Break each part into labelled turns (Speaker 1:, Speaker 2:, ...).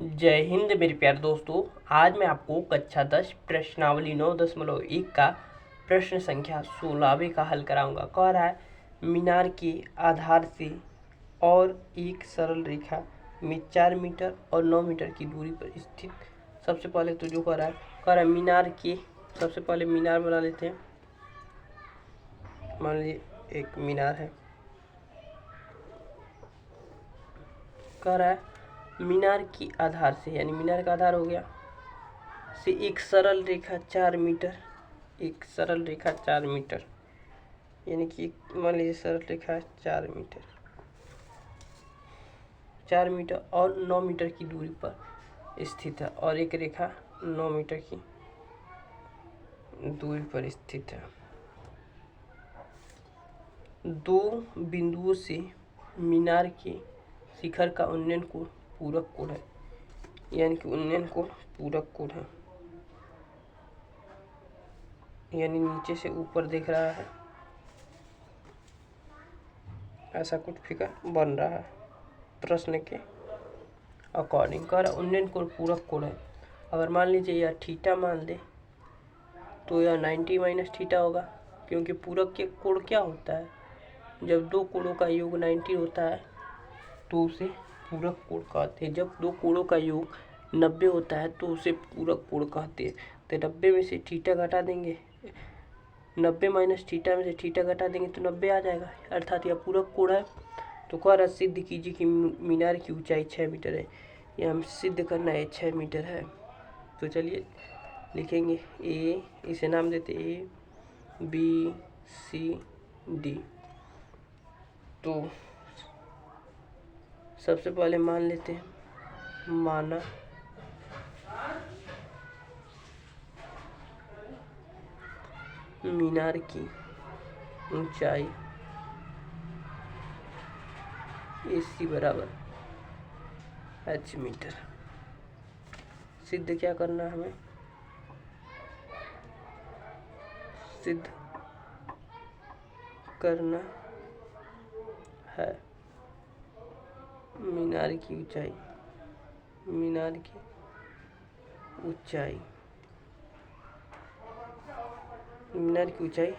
Speaker 1: जय हिंद मेरे प्यारे दोस्तों। आज मैं आपको कक्षा 10 प्रश्नावली 9.1 का प्रश्न संख्या 16वें का हल कराऊंगा। कह रहा है मीनार के आधार से और एक सरल रेखा में 4 मीटर और 9 मीटर की दूरी पर स्थित। सबसे पहले तो जो कह रहा है मीनार के, सबसे पहले मीनार बना लेते हैं। मान लीजिए एक मीनार है। कह रहा है मीनार की आधार से, यानी मीनार का आधार हो गया, से एक सरल रेखा 4 मीटर, एक सरल रेखा 4 मीटर, यानी कि मान लीजिए सरल रेखा 4 मीटर, 4 मीटर और 9 मीटर की दूरी पर स्थित है, और एक रेखा 9 मीटर की दूरी पर स्थित है। दो बिंदुओं से मीनार के शिखर का उन्नयन कोण पूरक कोण है, यानी कि उन्नयन कोण पूरक कोण है, यानी नीचे से ऊपर देख रहा है, ऐसा कुछ फिगर बन रहा है प्रश्न के अकॉर्डिंग। कर उन्नयन कोण पूरक कोण है। अगर मान लीजिए यह थीटा मान ले तो यह 90 माइनस थीटा होगा, क्योंकि पूरक के कोण क्या होता है, जब दो कोणों का योग 90 होता है तो उसे पूरक कोण कहते हैं। जब दो कोणों का योग 90 होता है तो उसे पूरक कोण कहते हैं। तो 90 में से थीटा घटा देंगे, 90 माइनस थीटा में से थीटा घटा देंगे तो 90 आ जाएगा, अर्थात यह पूरक कोण है। तो कह रहा सिद्ध कीजिए कि मीनार की ऊंचाई 6 मीटर है। यह हम सिद्ध करना है 6 मीटर है। तो चलिए लिखेंगे ए, इसे नाम देते ए बी सी डी। तो सबसे पहले मान लेते हैं, माना मीनार की ऊंचाई AC बराबर h मीटर। सिद्ध क्या करना है हमें, सिद्ध करना है मीनार की ऊंचाई, मीनार की ऊंचाई, मीनार की ऊंचाई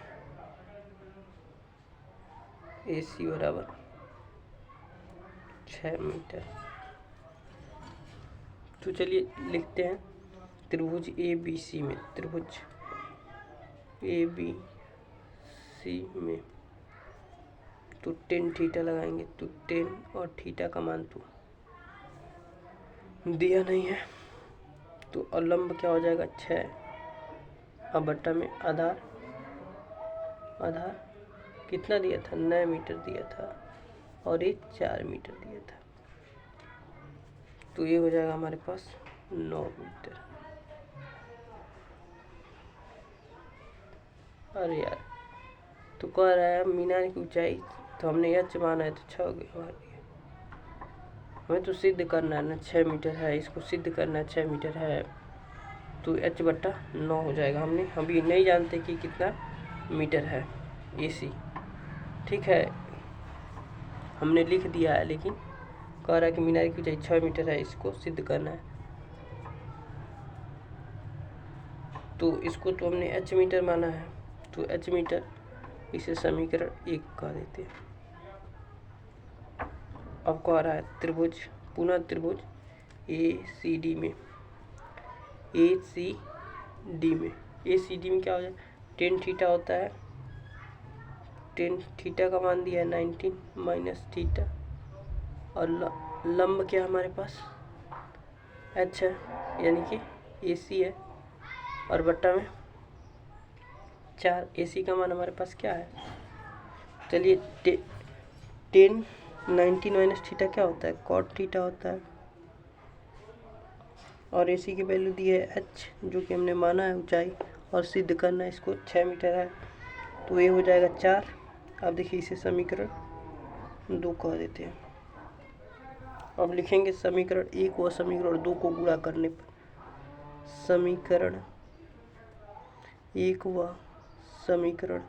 Speaker 1: AC बराबर 6 मीटर। तो चलिए लिखते हैं त्रिभुज ABC में, त्रिभुज ABC में तो 10 थीटा लगाएंगे, तो 10 और थीटा का मान तो दिया नहीं है, तो अवलंब क्या हो जाएगा 6, अब बट्टा में आधार, आधार कितना दिया था 9 मीटर दिया था, और ये 4 मीटर दिया था, तो ये हो जाएगा हमारे पास 9 मीटर। अरे यार, तो कह रहा है मीनार की ऊंचाई, तो हमने h माना है तो 6 हो गया। हमें तो सिद्ध करना है ना 6 मीटर है, इसको सिद्ध करना है 6 मीटर है, तो h बट्टा 9 हो जाएगा। हमने अभी नहीं जानते कि कितना मीटर है AC, ठीक है, हमने लिख दिया है, लेकिन कह रहा है कि मीनार की ऊंचाई 6 मीटर है, इसको सिद्ध करना है। तो इसको तो हमने h मीटर माना है, तो h मीटर, इसे समीकरण 1 कह देते हैं। अब कह रहा है त्रिभुज, पुनः त्रिभुज ACD में, ACD में, ACD में क्या हो जाए 10 थीटा होता है, 10 थीटा का मान दिया है 19 माइनस थीटा, और लंब क्या हमारे पास h है, यानी कि AC है, और बट्टा में 4, AC का मान हमारे पास क्या है, चलिए 10 90 माइनस थीटा क्या होता है कॉट थीटा होता है, और AC की वैल्यू दी है h, जो कि हमने माना है ऊंचाई, और सिद्ध करना है इसको 6 मीटर है, तो ये हो जाएगा 4। अब देखिए इसे समीकरण 2 कह देते हैं। अब लिखेंगे समीकरण 1 व समीकरण 2 को गुणा करने पर, समीकरण 1 व समीकरण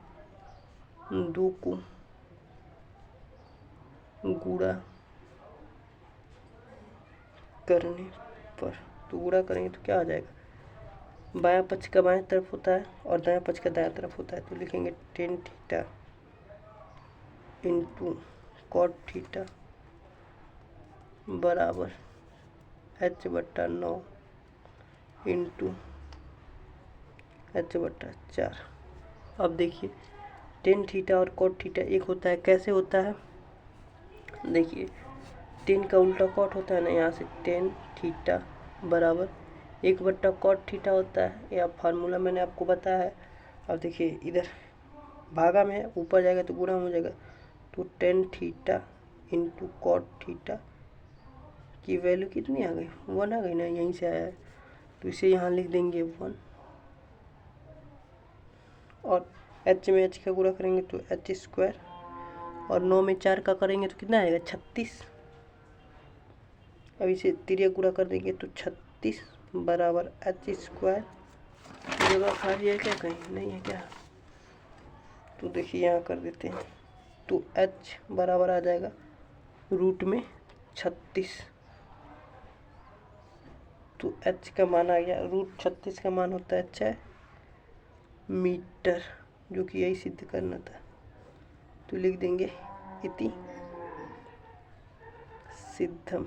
Speaker 1: 2 को गुणा करने ऊपर। तो गुणा करेंगे तो क्या आ जाएगा, बायां पक्ष का बाएं तरफ होता है और दायां पक्ष का दायां तरफ होता है। तो लिखेंगे tan theta into cot theta बराबर h/9 इंटू h/4। अब देखिए टेन थीटा और कॉट थीटा एक होता है, कैसे होता है, देखिए टेन का उल्टा कॉट होता है ना, यहाँ से टेन थीटा बराबर 1/कॉट थीटा होता है। यह फार्मूला मैंने आपको बताया है। अब देखिए इधर भागा में ऊपर जाएगा तो गुणा हो जाएगा। तो tan theta into cot theta की वैल्यू कितनी आ गई, 1 आ गई ना, यहीं से आया है। तो इसे यहाँ लिख देंगे 1 और h में h का गुणा करेंगे तो h² और 9 में 4 का करेंगे तो कितना आएगा 36। अब इसे तिर्यक गुणा कर देंगे तो 36 बराबर h²। जगह खाली है क्या, कहीं नहीं है क्या, तो देखिए यहाँ कर देते हैं। तो h बराबर आ जाएगा रूट में 36। तो h का मान आ गया, रूट 36 का मान होता है 6 मीटर, जो कि यही सिद्ध करना था। तो लिख देंगे इति सिद्धम,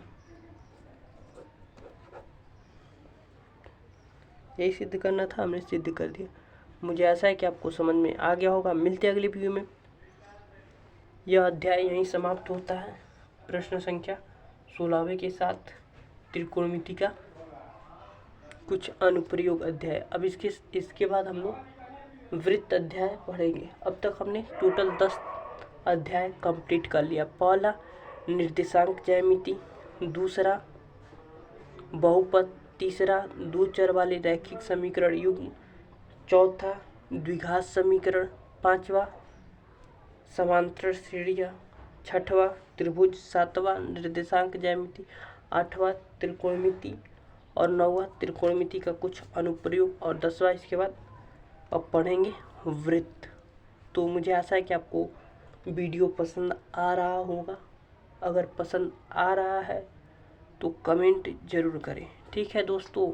Speaker 1: यही सिद्ध करना था, हमने सिद्ध कर दिया। मुझे आशा है कि आपको समझ में आ गया होगा। मिलते हैं अगले वीडियो में। यह अध्याय यहीं समाप्त होता है, प्रश्न संख्या 16वें के साथ त्रिकोणमिति का कुछ अनुप्रयोग अध्याय। अब इसके बाद हम लोग वृत्त अध्याय पढ़ेंगे। अब तक हमने टोटल 10 अध्याय कंप्लीट कर लिया। पहला निर्देशांक ज्यामिति, दूसरा बहुपद, तीसरा दो चर वाले रैखिक समीकरण युग्म, चौथा द्विघात समीकरण, पांचवा समांतर श्रेणियाँ, छठवां त्रिभुज, सातवां निर्देशांक ज्यामिति, आठवां त्रिकोणमिति और नौवां त्रिकोणमिति का कुछ अनुप्रयोग और 10वां इसके बाद अब पढ़ेंगे वृत्त। तो मुझे आशा है कि आपको वीडियो पसंद आ रहा होगा। अगर पसंद आ रहा है तो कमेंट ज़रूर करें। ठीक है दोस्तों।